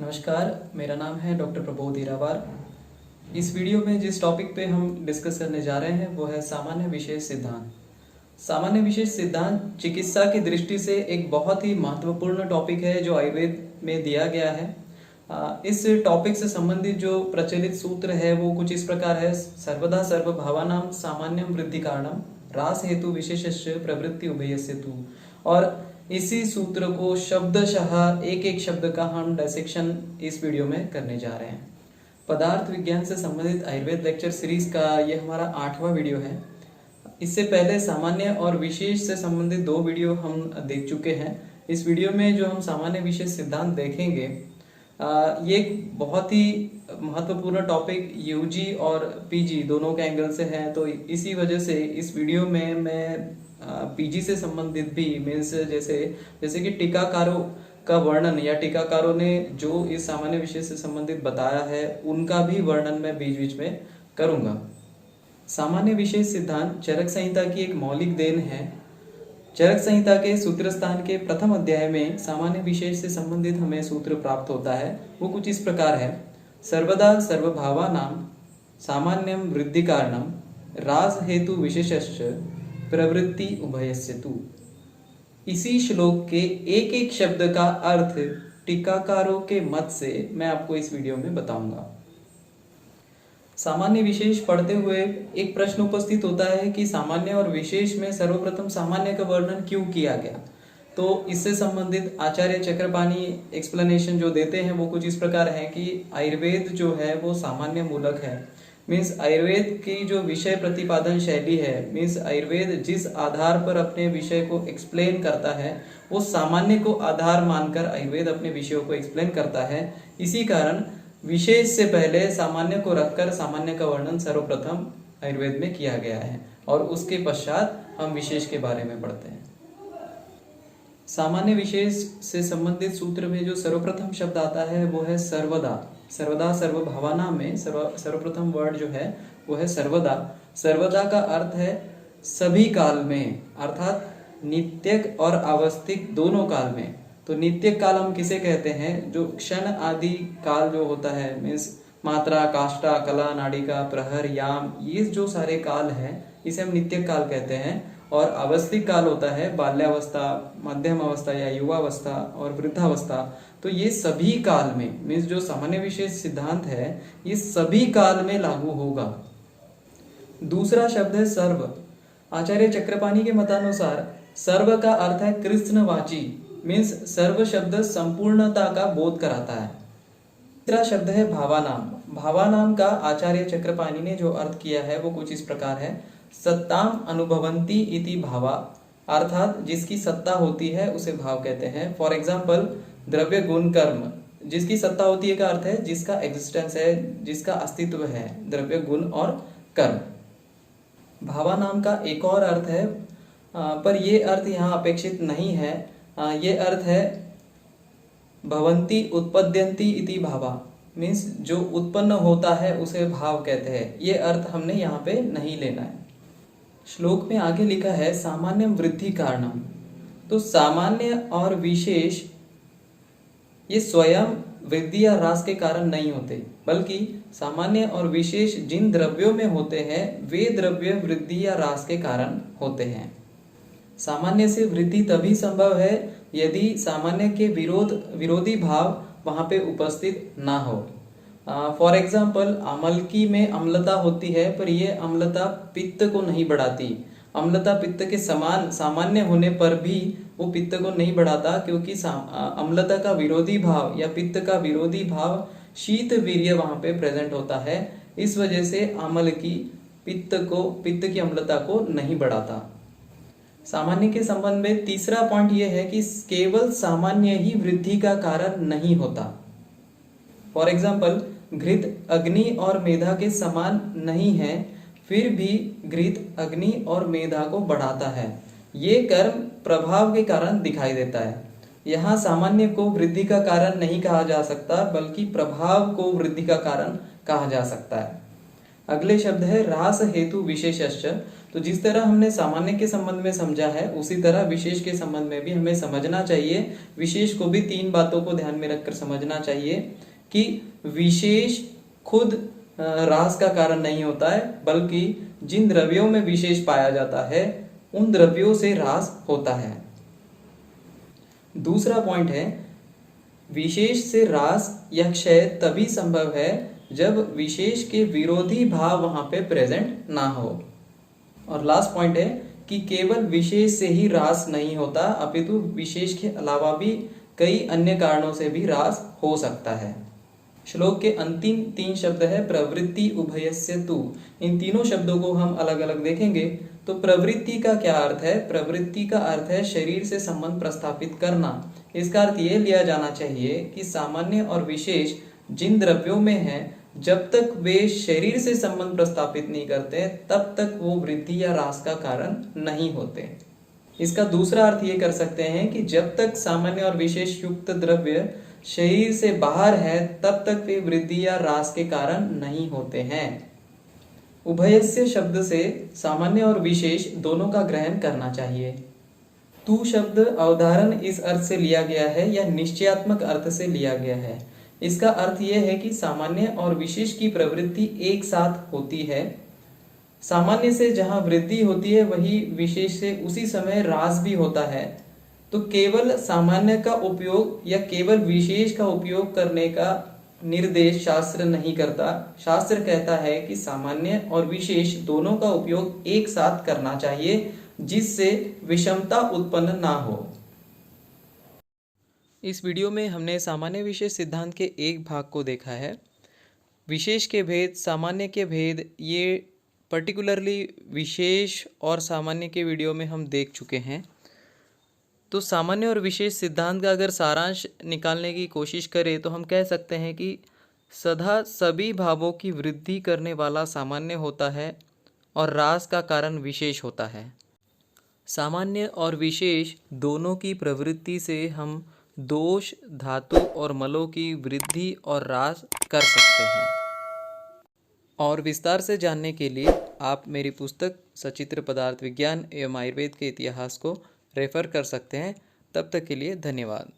नमस्कार, मेरा नाम है डॉक्टर प्रबोध हीरावार। इस वीडियो में जिस टॉपिक पे हम डिस्कस करने जा रहे हैं वो है सामान्य विशेष सिद्धांत। सामान्य विशेष सिद्धांत चिकित्सा की दृष्टि से एक बहुत ही महत्वपूर्ण टॉपिक है जो आयुर्वेद में दिया गया है। इस टॉपिक से संबंधित जो प्रचलित सूत्र है वो कुछ इस प्रकार है। सर्वदा सर्वभावानां सामान्यं वृद्धि कारणम रास हेतु विशेषस्य प्रवृत्ति उभयस्य तु। और इसी सूत्र को शब्दशः एक एक शब्द का हम डायसेक्शन इस वीडियो में करने जा रहे हैं। पदार्थ विज्ञान से संबंधित आयुर्वेद लेक्चर सीरीज का ये हमारा 8वां वीडियो है। इससे पहले सामान्य और विशेष से संबंधित 2 वीडियो हम देख चुके हैं। इस वीडियो में जो हम सामान्य विशेष सिद्धांत देखेंगे ये एक बहुत ही महत्वपूर्ण टॉपिक यूजी और पीजी दोनों के एंगल से है, तो इसी वजह से इस वीडियो में मैं पीजी से संबंधित भी मीन्स जैसे कि टीकाकारों का वर्णन या टीकाकारों ने जो इस सामान्य विषय से संबंधित बताया है उनका भी वर्णन मैं बीच बीच में करूंगा। सामान्य विशेष सिद्धांत चरक संहिता की एक मौलिक देन है। चरक संहिता के सूत्र स्थान के प्रथम अध्याय में सामान्य विशेष से संबंधित हमें सूत्र प्राप्त होता है। वो कुछ इस प्रकार है। सर्वदा सर्वभावानां सामान्यं वृद्धि कारणम रास हेतु विशेषस्य प्रवृत्ति उभयस्य तु। इसी श्लोक के एक एक शब्द का अर्थ टीकाकारों के मत से मैं आपको इस वीडियो में बताऊंगा। सामान्य विशेष पढ़ते हुए एक प्रश्न उपस्थित होता है कि सामान्य और विशेष में सर्वप्रथम सामान्य का वर्णन क्यों किया गया। तो इससे संबंधित आचार्य चक्रपाणी एक्सप्लेनेशन जो देते हैं वो कुछ इस प्रकार है कि आयुर्वेद जो है वो सामान्य मूलक है। मीन्स आयुर्वेद की जो विषय प्रतिपादन शैली है, मीन्स आयुर्वेद जिस आधार पर अपने विषय को एक्सप्लेन करता है वो सामान्य को आधार मानकर आयुर्वेद अपने विषयों को एक्सप्लेन करता है। इसी कारण विशेष से पहले सामान्य को रखकर सामान्य का वर्णन सर्वप्रथम आयुर्वेद में किया गया है और उसके पश्चात हम विशेष के बारे में पढ़ते हैं। सामान्य विशेष से संबंधित सूत्र में जो सर्वप्रथम शब्द आता है वो है सर्वदा। सर्वदा सर्वभावानां में सर्वप्रथम वर्ड जो है वो है सर्वदा। सर्वदा का अर्थ है सभी काल में, अर्थात नित्यक और आवस्थिक दोनों काल में। तो नित्यक काल हम किसे कहते हैं? जो क्षण आदि काल जो होता है, मीन्स मात्रा, काष्ठा, कला, नाड़िका, प्रहर, याम, ये जो सारे काल हैं इसे हम नित्यक काल कहते हैं। और आवस्थिक काल होता है बाल्यावस्था, मध्यम अवस्था या युवावस्था और वृद्धावस्था। तो ये सभी काल में मीन्स जो सामान्य विशेष सिद्धांत है ये सभी काल में लागू होगा। दूसरा शब्द है सर्व। आचार्य चक्रपाणी के मतानुसार सर्व का अर्थ है कृष्णवाची, मीन्स सर्व शब्द संपूर्णता का बोध कराता है। तीसरा शब्द है भावानाम। भावानाम का आचार्य चक्रपाणी ने जो अर्थ किया है वो कुछ इस प्रकार है। सत्ताम अनुभवंती इति भावा, अर्थात जिसकी सत्ता होती है उसे भाव कहते हैं। फॉर एग्जाम्पल द्रव्य गुण कर्म, जिसकी सत्ता होती है का अर्थ है जिसका एग्जिस्टेंस है, जिसका अस्तित्व है, द्रव्य गुण और कर्म। भावा नाम का एक और अर्थ है पर ये अर्थ यहाँ अपेक्षित नहीं है। ये अर्थ है भवंती उत्पद्यंती इति भावा, मीन्स जो उत्पन्न होता है उसे भाव कहते हैं। ये अर्थ हमने यहाँ पे नहीं लेना है। श्लोक में आगे लिखा है सामान्य वृद्धि कारणम। तो सामान्य और विशेष ये स्वयं वृद्धि या ह्रास के कारण नहीं होते, बल्कि सामान्य और विशेष जिन द्रव्यों में होते हैं वे द्रव्य वृद्धि या ह्रास के कारण होते हैं। सामान्य से वृद्धि तभी संभव है यदि सामान्य के विरोधी भाव वहां पे उपस्थित ना हो। फॉर एग्जाम्पल अम्लकी में अम्लता होती है पर यह अम्लता पित्त को नहीं बढ़ाती। अम्लता पित्त के समान सामान्य होने पर भी वो पित्त को नहीं बढ़ाता, क्योंकि अम्लता का विरोधी भाव या पित्त का विरोधी भाव शीत वीर्य वहां पे प्रेजेंट होता है। इस वजह से अम्लकी पित्त की अम्लता को नहीं बढ़ाता। सामान्य के संबंध में तीसरा पॉइंट यह है कि केवल सामान्य ही वृद्धि का कारण नहीं होता। फॉर एग्जाम्पल घृत अग्नि और मेधा के समान नहीं है, फिर भी घृत अग्नि और मेधा को बढ़ाता है। ये कर्म प्रभाव के कारण दिखाई देता है। यहाँ सामान्य को वृद्धि का कारण नहीं कहा जा सकता, बल्कि प्रभाव को वृद्धि का कारण कहा जा सकता है। अगले शब्द है रास हेतु विशेषश्च। तो जिस तरह हमने सामान्य के संबंध में समझा है उसी तरह विशेष के संबंध में भी हमें समझना चाहिए। विशेष को भी 3 बातों को ध्यान में रखकर समझना चाहिए कि विशेष खुद ह्रास का कारण नहीं होता है, बल्कि जिन द्रव्यों में विशेष पाया जाता है उन द्रव्यों से ह्रास होता है। दूसरा पॉइंट है, विशेष से ह्रास या क्षय तभी संभव है जब विशेष के विरोधी भाव वहां पे प्रेजेंट ना हो। और लास्ट पॉइंट है कि केवल विशेष से ही ह्रास नहीं होता, अपितु विशेष के अलावा भी कई अन्य कारणों से भी ह्रास हो सकता है। श्लोक के अंतिम 3 शब्द है प्रवृत्ति उभयस्य तु। इन तीनों शब्दों को हम अलग अलग देखेंगे। तो प्रवृत्ति का क्या अर्थ है? प्रवृत्ति का अर्थ है शरीर से संबंध प्रस्थापित करना। इसका अर्थ यह लिया जाना चाहिए कि सामान्य और विशेष जिन द्रव्यों में है, जब तक वे शरीर से संबंध प्रस्थापित नहीं करते तब तक वो वृद्धि या ह्रास का कारण नहीं होते। इसका दूसरा अर्थ ये कर सकते हैं कि जब तक सामान्य और विशेष युक्त द्रव्य शरीर से बाहर है तब तक वे वृद्धि या ह्रास के कारण नहीं होते हैं। उभयस्य शब्द से सामान्य और विशेष दोनों का ग्रहण करना चाहिए। तू शब्द अवधारण इस अर्थ से लिया गया है या निश्चयात्मक अर्थ से लिया गया है। इसका अर्थ यह है कि सामान्य और विशेष की प्रवृत्ति एक साथ होती है। सामान्य से जहां वृद्धि होती है वही विशेष से उसी समय ह्रास भी होता है। तो केवल सामान्य का उपयोग या केवल विशेष का उपयोग करने का निर्देश शास्त्र नहीं करता। शास्त्र कहता है कि सामान्य और विशेष दोनों का उपयोग एक साथ करना चाहिए, जिससे विषमता उत्पन्न ना हो। इस वीडियो में हमने सामान्य विशेष सिद्धांत के एक भाग को देखा है। विशेष के भेद, सामान्य के भेद, ये पर्टिकुलरली विशेष और सामान्य के वीडियो में हम देख चुके हैं। तो सामान्य और विशेष सिद्धांत का अगर सारांश निकालने की कोशिश करें तो हम कह सकते हैं कि सदा सभी भावों की वृद्धि करने वाला सामान्य होता है और ह्रास का कारण विशेष होता है। सामान्य और विशेष दोनों की प्रवृत्ति से हम दोष, धातु और मलों की वृद्धि और ह्रास कर सकते हैं। और विस्तार से जानने के लिए आप मेरी पुस्तक सचित्र पदार्थ विज्ञान एवं आयुर्वेद के इतिहास को रेफर कर सकते हैं। तब तक के लिए धन्यवाद।